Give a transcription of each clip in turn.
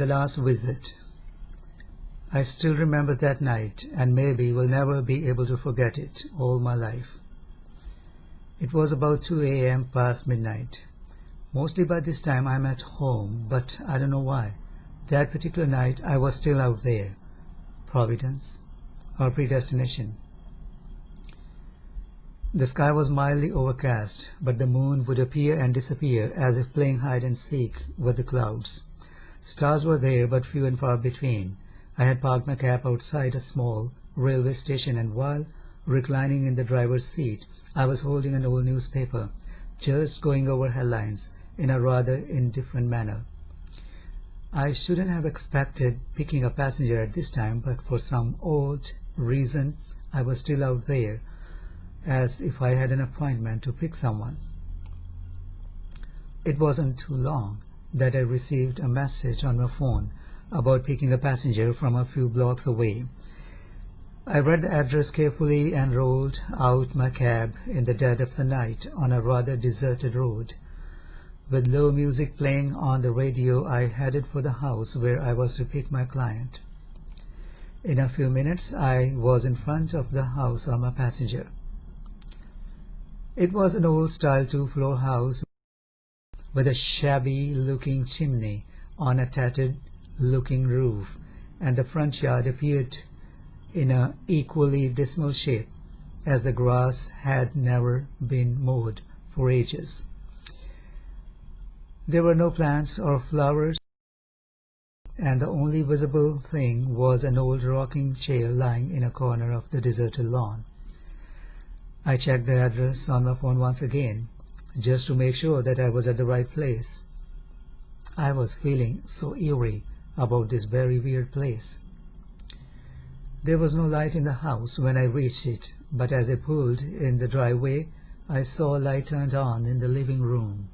The last visit. I still remember that night and maybe will never be able to forget it all my life. It was about 2 a.m. past midnight. Mostly by this time I'm at home, but I don't know why. That particular night I was still out there. Providence or predestination. The sky was mildly overcast, but the moon would appear and disappear as if playing hide and seek with the clouds. Stars were there, but few and far between. I had parked my cab outside a small railway station, and while reclining in the driver's seat, I was holding an old newspaper, just going over headlines in a rather indifferent manner. I shouldn't have expected picking a passenger at this time, but for some odd reason I was still out there, as if I had an appointment to pick someone. It wasn't too long that I received a message on my phone about picking a passenger from a few blocks away. I read the address carefully and rolled out my cab in the dead of the night on a rather deserted road. With low music playing on the radio, I headed for the house where I was to pick my client. In a few minutes, I was in front of the house of my passenger. It was an old-style two-floor house with a shabby-looking chimney on a tattered-looking roof, and the front yard appeared in an equally dismal shape, as the grass had never been mowed for ages. There were no plants or flowers, and the only visible thing was an old rocking chair lying in a corner of the deserted lawn. I checked the address on my phone once again, just to make sure that I was at the right place. I was feeling so eerie about this very weird place. There was no light in the house when I reached it, but as I pulled in the driveway, I saw a light turned on in the living room.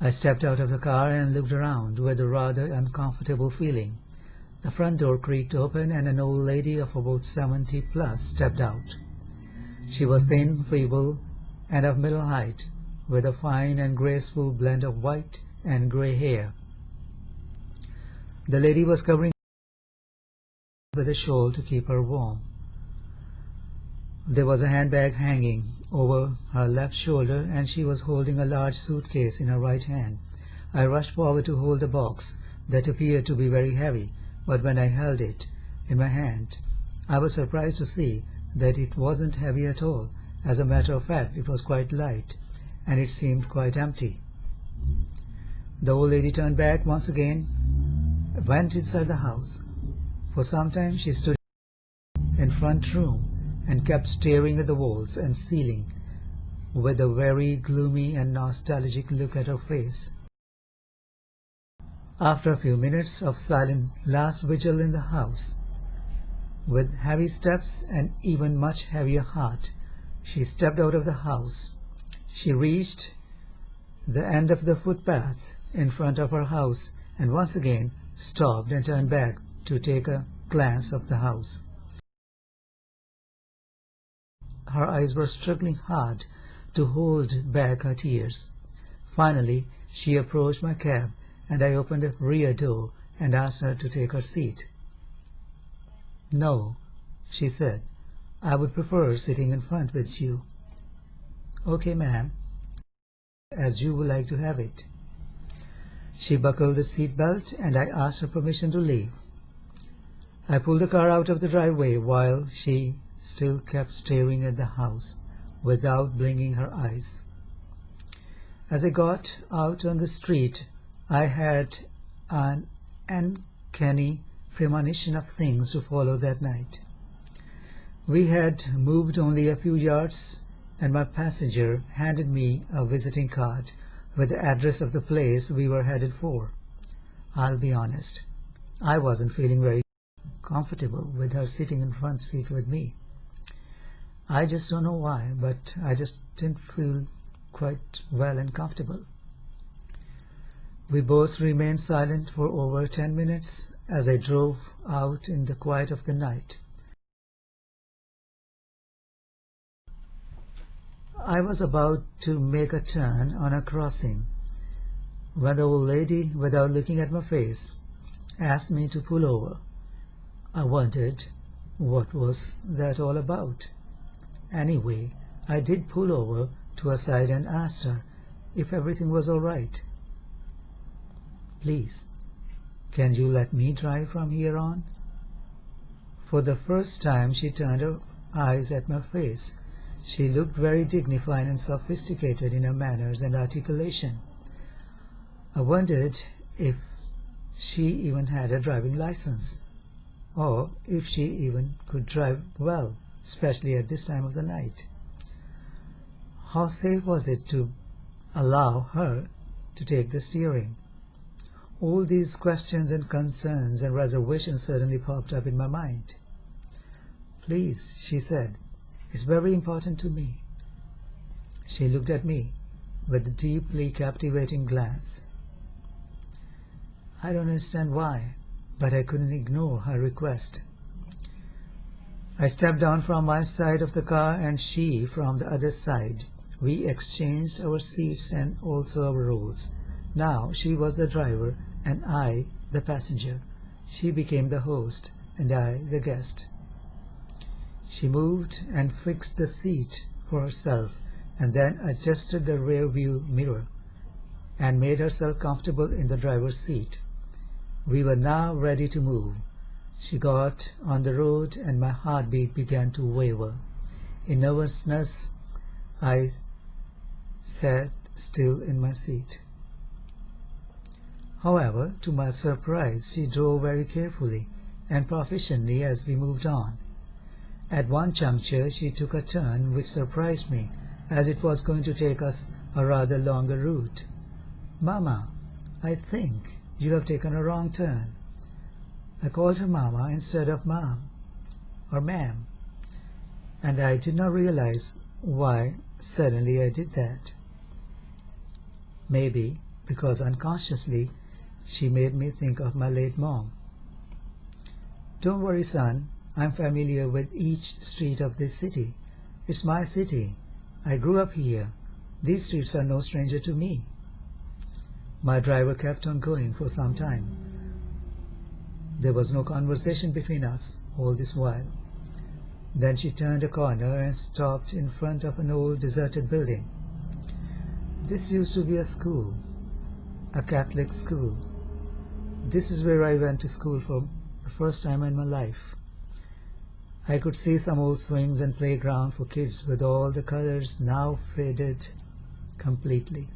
I stepped out of the car and looked around with a rather uncomfortable feeling. The front door creaked open and an old lady of about 70 plus stepped out. She was thin, feeble, and of middle height, with a fine and graceful blend of white and grey hair. The lady was covering with a shawl to keep her warm. There was a handbag hanging over her left shoulder, and she was holding a large suitcase in her right hand. I rushed forward to hold the box that appeared to be very heavy, but when I held it in my hand, I was surprised to see that it wasn't heavy at all. As a matter of fact, it was quite light, and it seemed quite empty. The old lady turned back once again, went inside the house. For some time she stood in front room and kept staring at the walls and ceiling with a very gloomy and nostalgic look at her face. After a few minutes of silent last vigil in the house, with heavy steps and even much heavier heart, she stepped out of the house. She reached the end of the footpath in front of her house and once again stopped and turned back to take a glance of the house. Her eyes were struggling hard to hold back her tears. Finally, she approached my cab, and I opened the rear door and asked her to take her seat. "No," she said, "I would prefer sitting in front with you." "Okay, ma'am, as you would like to have it." She buckled the seat belt, and I asked her permission to leave. I pulled the car out of the driveway while she still kept staring at the house without blinking her eyes. As I got out on the street, I had an uncanny premonition of things to follow that night. We had moved only a few yards, and my passenger handed me a visiting card with the address of the place we were headed for. I'll be honest, I wasn't feeling very comfortable with her sitting in front seat with me. I just don't know why, but I just didn't feel quite well and comfortable. We both remained silent for over 10 minutes as I drove out in the quiet of the night. I was about to make a turn on a crossing when the old lady, without looking at my face, asked me to pull over. I wondered what was that all about. Anyway, I did pull over to her side and asked her if everything was all right. "Please, can you let me drive from here on?" For the first time she turned her eyes at my face. She looked very dignified and sophisticated in her manners and articulation. I wondered if she even had a driving license, or if she even could drive well, especially at this time of the night. How safe was it to allow her to take the steering? All these questions and concerns and reservations suddenly popped up in my mind. "Please," she said, "it's very important to me." She looked at me with a deeply captivating glance. I don't understand why, but I couldn't ignore her request. I stepped down from my side of the car and she from the other side. We exchanged our seats and also our roles. Now she was the driver and I the passenger. She became the host and I the guest. She moved and fixed the seat for herself and then adjusted the rear view mirror and made herself comfortable in the driver's seat. We were now ready to move. She got on the road and my heartbeat began to waver. In nervousness, I sat still in my seat. However, to my surprise, she drove very carefully and proficiently as we moved on. At one juncture, she took a turn which surprised me, as it was going to take us a rather longer route. "Mama, I think you have taken a wrong turn." I called her Mama instead of Mom or Ma'am, and I did not realize why suddenly I did that. Maybe because unconsciously she made me think of my late mom. "Don't worry, son. I'm familiar with each street of this city. It's my city. I grew up here. These streets are no stranger to me." My driver kept on going for some time. There was no conversation between us all this while. Then she turned a corner and stopped in front of an old deserted building. This used to be a school, a Catholic school. This is where I went to school for the first time in my life. I could see some old swings and playground for kids with all the colors now faded completely.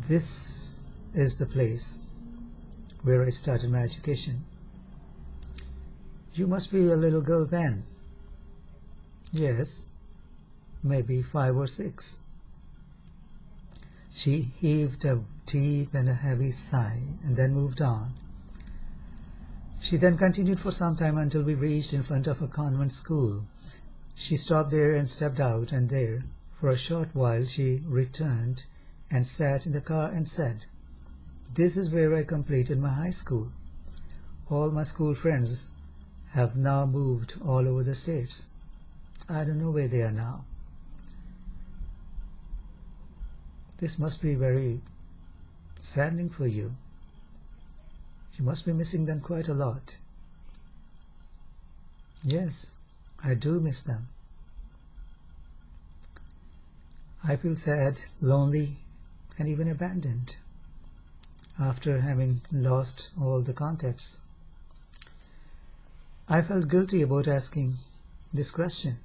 This is the place where I started my education. "You must be a little girl then." "Yes, maybe 5 or 6. She heaved a deep and a heavy sigh and then moved on. She then continued for some time until we reached in front of a convent school. She stopped there and stepped out, and there, for a short while, she returned and sat in the car and said, "This is where I completed my high school. All my school friends have now moved all over the states. I don't know where they are now." This must be very saddening for you. You must be missing them quite a lot. Yes, I do miss them. I feel sad, lonely, and even abandoned after having lost all the contacts. I felt guilty about asking this question,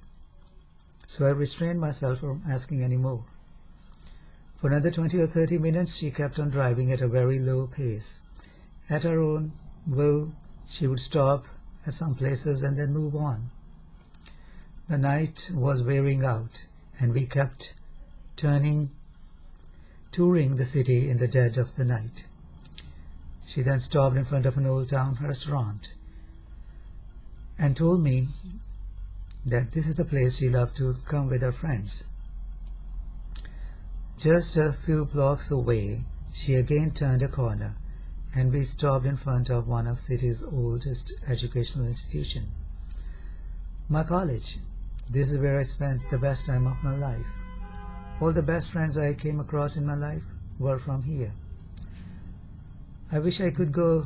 so I restrained myself from asking any more. For another 20 or 30 minutes she kept on driving at a very low pace. At her own will, she would stop at some places and then move on. The night was wearing out, and we kept touring the city in the dead of the night. She then stopped in front of an old town restaurant and told me that this is the place she loved to come with her friends. Just a few blocks away, she again turned a corner, and we stopped in front of one of the city's oldest educational institutions. My college. This is where I spent the best time of my life. All the best friends I came across in my life were from here. I wish I could go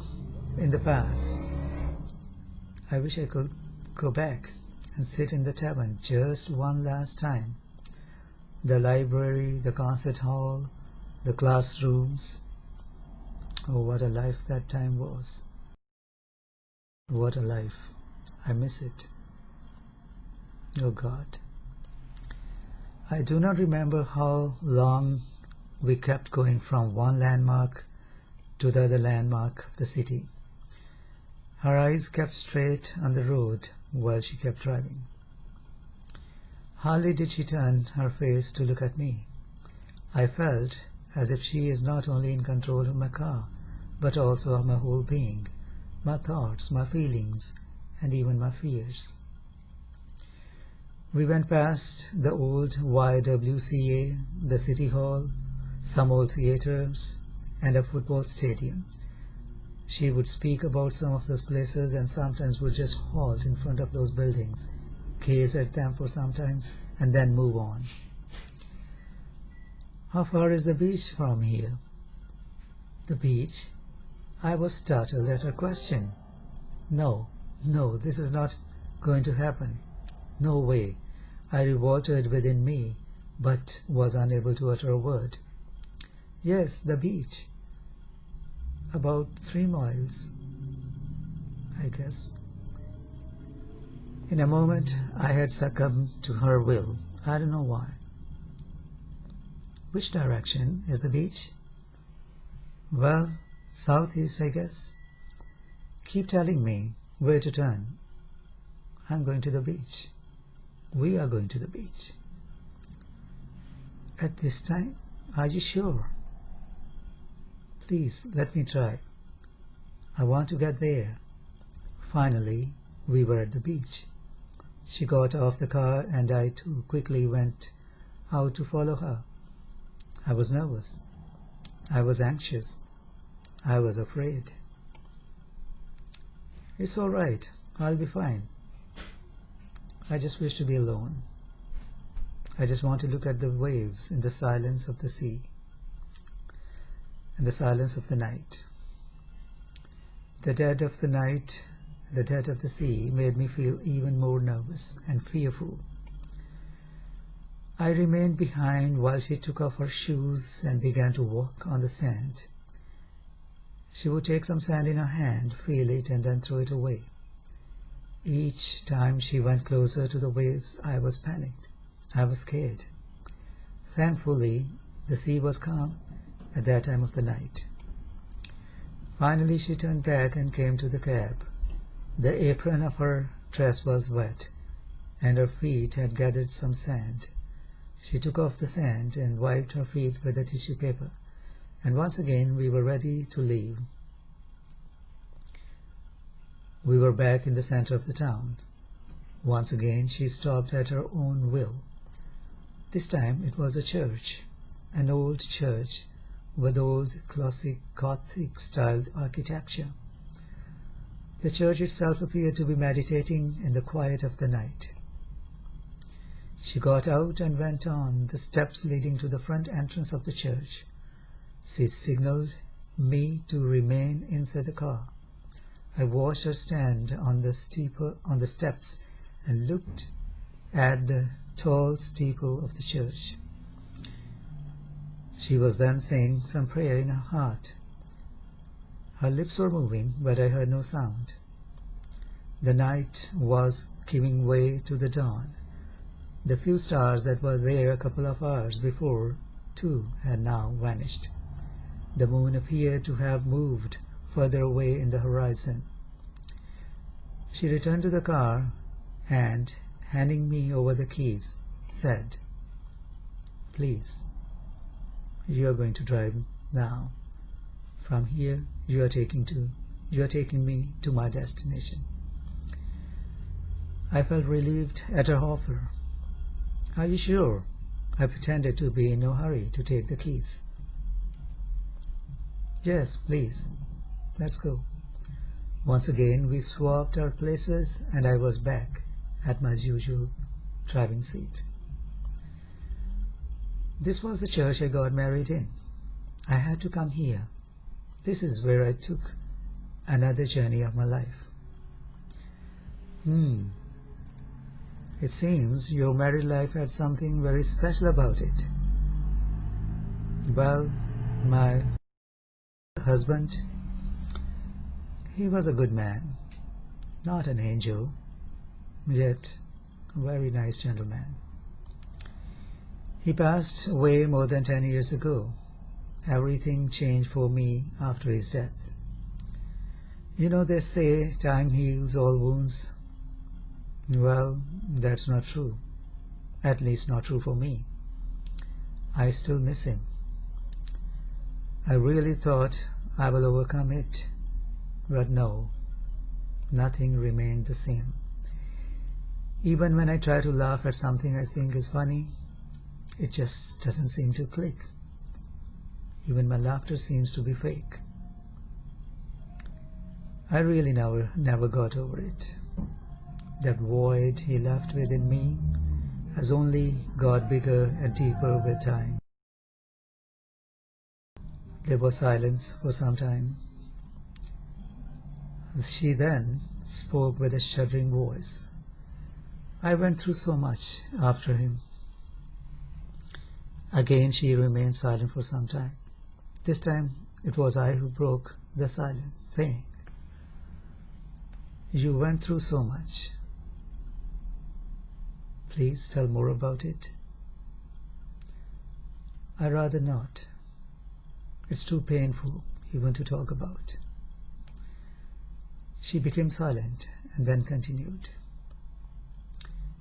in the past. I wish I could go back and sit in the tavern just one last time. The library, the concert hall, the classrooms. Oh, what a life that time was. What a life. I miss it. Oh God. I do not remember how long we kept going from one landmark to the other landmark of the city. Her eyes kept straight on the road while she kept driving. Hardly did she turn her face to look at me. I felt as if she is not only in control of my car, but also of my whole being, my thoughts, my feelings, and even my fears. We went past the old YWCA, the City Hall, some old theaters, and a football stadium. She would speak about some of those places and sometimes would just halt in front of those buildings, gaze at them for some time, and then move on. How far is the beach from here? The beach? I was startled at her question. No, this is not going to happen. No way. I revolted within me, but was unable to utter a word. Yes, the beach. About 3 miles, I guess. In a moment, I had succumbed to her will. I don't know why. Which direction is the beach? Well, southeast, I guess. Keep telling me where to turn. I'm going to the beach. We are going to the beach. At this time? Are you sure? Please, let me try. I want to get there. Finally, we were at the beach. She got off the car and I too quickly went out to follow her. I was nervous. I was anxious. I was afraid. It's all right. I'll be fine. I just wish to be alone. I just want to look at the waves in the silence of the sea and the silence of the night. The dead of the night, the dead of the sea made me feel even more nervous and fearful. I remained behind while she took off her shoes and began to walk on the sand. She would take some sand in her hand, feel it, and then throw it away. Each time she went closer to the waves, I was panicked. I was scared. Thankfully, the sea was calm at that time of the night. Finally, she turned back and came to the cab. The apron of her dress was wet, and her feet had gathered some sand. She took off the sand and wiped her feet with a tissue paper, and once again we were ready to leave. We were back in the center of the town. Once again she stopped at her own will. This time it was a church, an old church with old classic Gothic-styled architecture. The church itself appeared to be meditating in the quiet of the night. She got out and went on the steps leading to the front entrance of the church. She signaled me to remain inside the car. I watched her stand on the steps and looked at the tall steeple of the church. She was then saying some prayer in her heart. Her lips were moving, but I heard no sound. The night was giving way to the dawn. The few stars that were there a couple of hours before, too, had now vanished. The moon appeared to have moved further away in the horizon. She returned to the car and, handing me over the keys, said, "Please, you are going to drive now. From here, you are taking me to my destination." I felt relieved at her offer. "Are you sure?" I pretended to be in no hurry to take the keys. "Yes, please. Let's go." Once again we swapped our places and I was back at my usual driving seat. This was the church I got married in. I had to come here. This is where I took another journey of my life. It seems your married life had something very special about it. Well, my husband, he was a good man, not an angel, yet a very nice gentleman. He passed away more than 10 years ago. Everything changed for me after his death. You know, they say time heals all wounds. Well, that's not true. At least not true for me. I still miss him. I really thought I will overcome it, but no, nothing remained the same. Even when I try to laugh at something I think is funny, it just doesn't seem to click. Even my laughter seems to be fake. I really never got over it. That void he left within me has only got bigger and deeper with time. There was silence for some time. She then spoke with a shuddering voice. I went through so much after him. Again she remained silent for some time. This time it was I who broke the silence, saying, You went through so much. Please tell more about it. I'd rather not. It's too painful even to talk about. She became silent and then continued.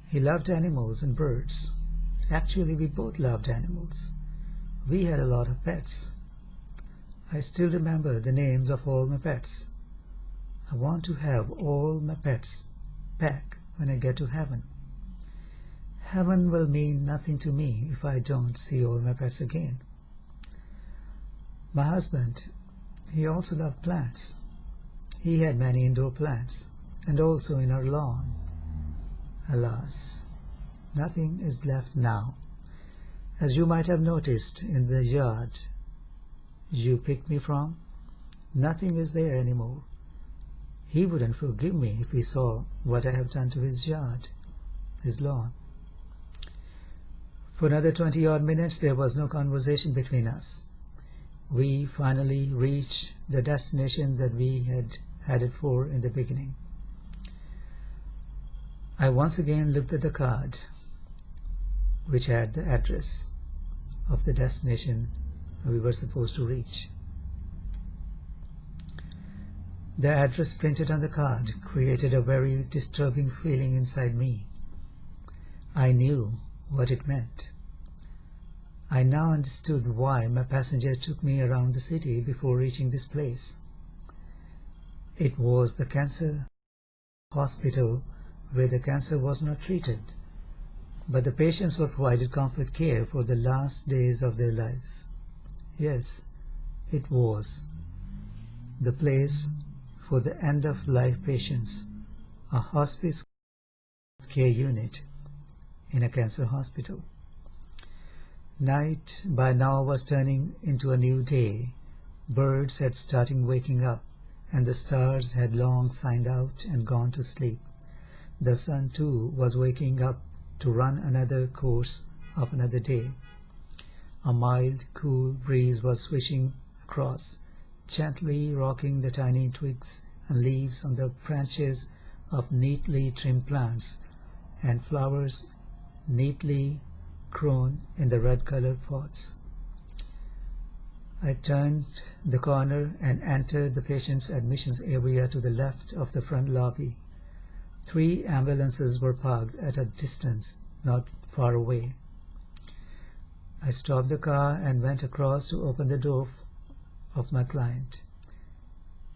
He loved animals and birds. Actually, we both loved animals. We had a lot of pets. I still remember the names of all my pets. I want to have all my pets back when I get to heaven. Heaven will mean nothing to me if I don't see all my pets again. My husband, he also loved plants. He had many indoor plants, and also in our lawn. Alas, nothing is left now. As you might have noticed in the yard you picked me from, nothing is there anymore. He wouldn't forgive me if he saw what I have done to his yard, his lawn. For another 20-odd minutes there was no conversation between us. We finally reached the destination that we had headed for in the beginning. I once again looked at the card, which had the address of the destination we were supposed to reach. The address printed on the card created a very disturbing feeling inside me. I knew what it meant. I now understood why my passenger took me around the city before reaching this place. It was the cancer hospital where the cancer was not treated, but the patients were provided comfort care for the last days of their lives. Yes, it was the place for the end-of-life patients, a hospice care unit in a cancer hospital. Night by now was turning into a new day. Birds had started waking up, and the stars had long signed out and gone to sleep. The sun, too, was waking up to run another course of another day. A mild, cool breeze was swishing across, gently rocking the tiny twigs and leaves on the branches of neatly trimmed plants and flowers neatly grown in the red-colored pots. I turned the corner and entered the patient's admissions area to the left of the front lobby. 3 ambulances were parked at a distance not far away. I stopped the car and went across to open the door of my client.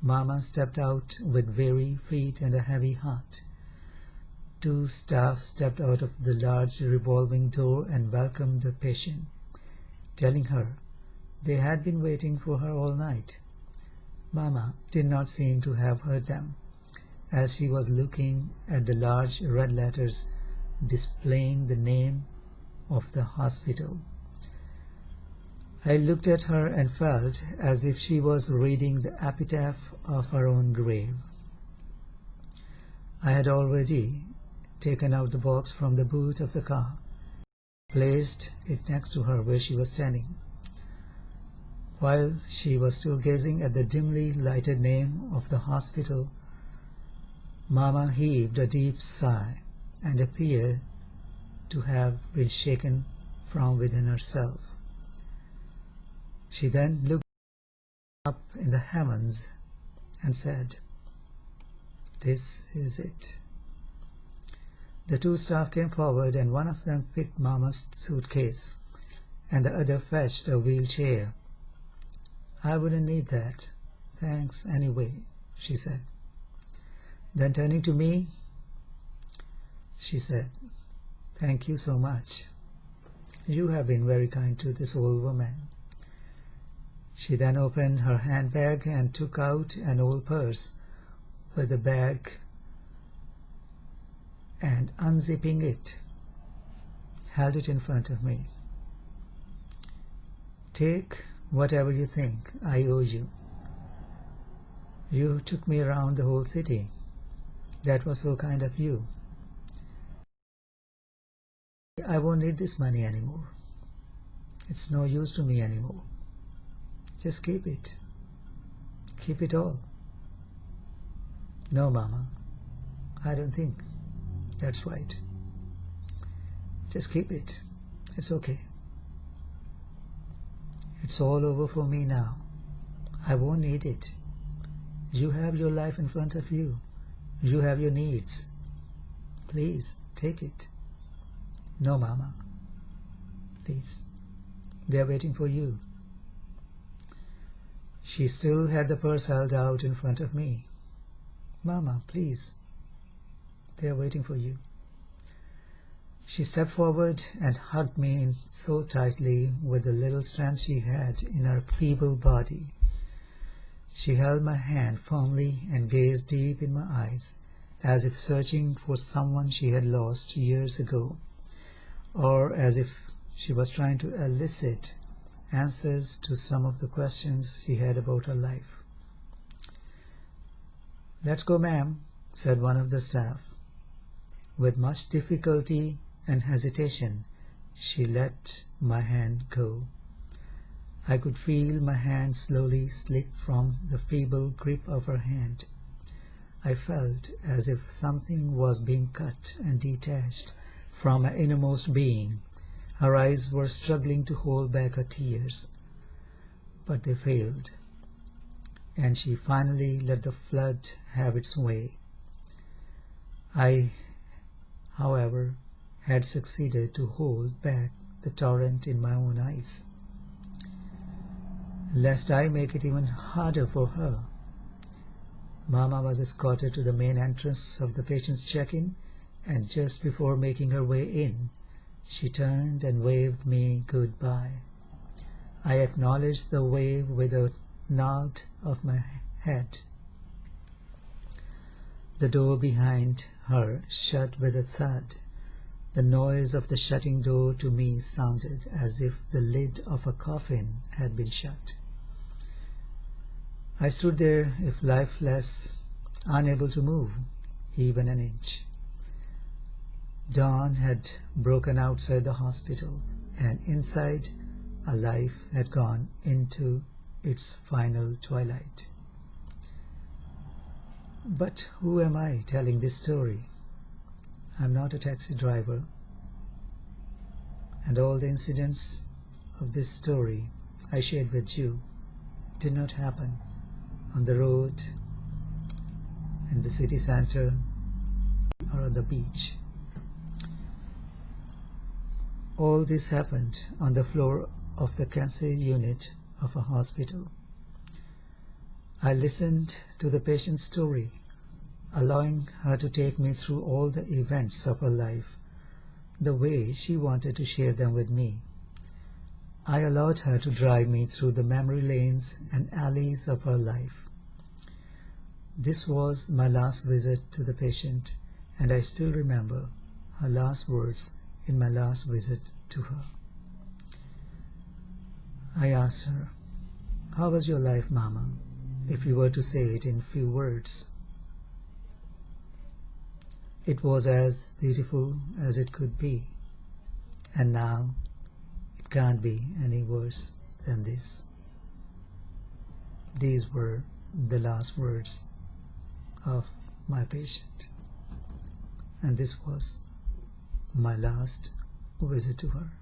Mama stepped out with weary feet and a heavy heart. 2 staff stepped out of the large revolving door and welcomed the patient, telling her they had been waiting for her all night. Mama did not seem to have heard them, as she was looking at the large red letters displaying the name of the hospital. I looked at her and felt as if she was reading the epitaph of her own grave. I had already taken out the box from the boot of the car, placed it next to her where she was standing. While she was still gazing at the dimly lighted name of the hospital, Mama heaved a deep sigh and appeared to have been shaken from within herself. She then looked up in the heavens and said, "This is it." The two staff came forward, and one of them picked Mama's suitcase, and the other fetched a wheelchair. "I wouldn't need that. Thanks anyway," she said. Then turning to me, she said, "Thank you so much. You have been very kind to this old woman." She then opened her handbag and took out an old purse with a bag, and unzipping it, held it in front of me. "Take whatever you think I owe you. You took me around the whole city. That was so kind of you. I won't need this money anymore. It's no use to me anymore. Just keep it. Keep it all." "No, Mama, I don't think that's right. Just keep it. It's okay. It's all over for me now. I won't need it. You have your life in front of you. You have your needs. Please, take it." "No, Mama. Please. They're waiting for you." She still had the purse held out in front of me. "Mama, please. They're waiting for you." She stepped forward and hugged me in so tightly with the little strength she had in her feeble body. She held my hand firmly and gazed deep in my eyes, as if searching for someone she had lost years ago, or as if she was trying to elicit answers to some of the questions she had about her life. "Let's go, ma'am," said one of the staff. With much difficulty and hesitation, she let my hand go. I could feel my hand slowly slip from the feeble grip of her hand. I felt as if something was being cut and detached from my innermost being. Her eyes were struggling to hold back her tears, but they failed, and she finally let the flood have its way. I, however, had succeeded to hold back the torrent in my own eyes, lest I make it even harder for her. Mama was escorted to the main entrance of the patient's check-in, and just before making her way in, she turned and waved me goodbye. I acknowledged the wave with a nod of my head. The door behind her shut with a thud. The noise of the shutting door to me sounded as if the lid of a coffin had been shut. I stood there, if lifeless, unable to move even an inch. Dawn had broken outside the hospital, and inside, a life had gone into its final twilight. But who am I telling this story? I'm not a taxi driver, and all the incidents of this story I shared with you did not happen on the road, in the city center, or on the beach. All this happened on the floor of the cancer unit of a hospital. I listened to the patient's story, allowing her to take me through all the events of her life, the way she wanted to share them with me. I allowed her to drive me through the memory lanes and alleys of her life. This was my last visit to the patient, and I still remember her last words in my last visit to her. I asked her, "How was your life, Mama, if you were to say it in few words?" "It was as beautiful as it could be, and now it can't be any worse than this." These were the last words of my patient, and this was my last visit to her.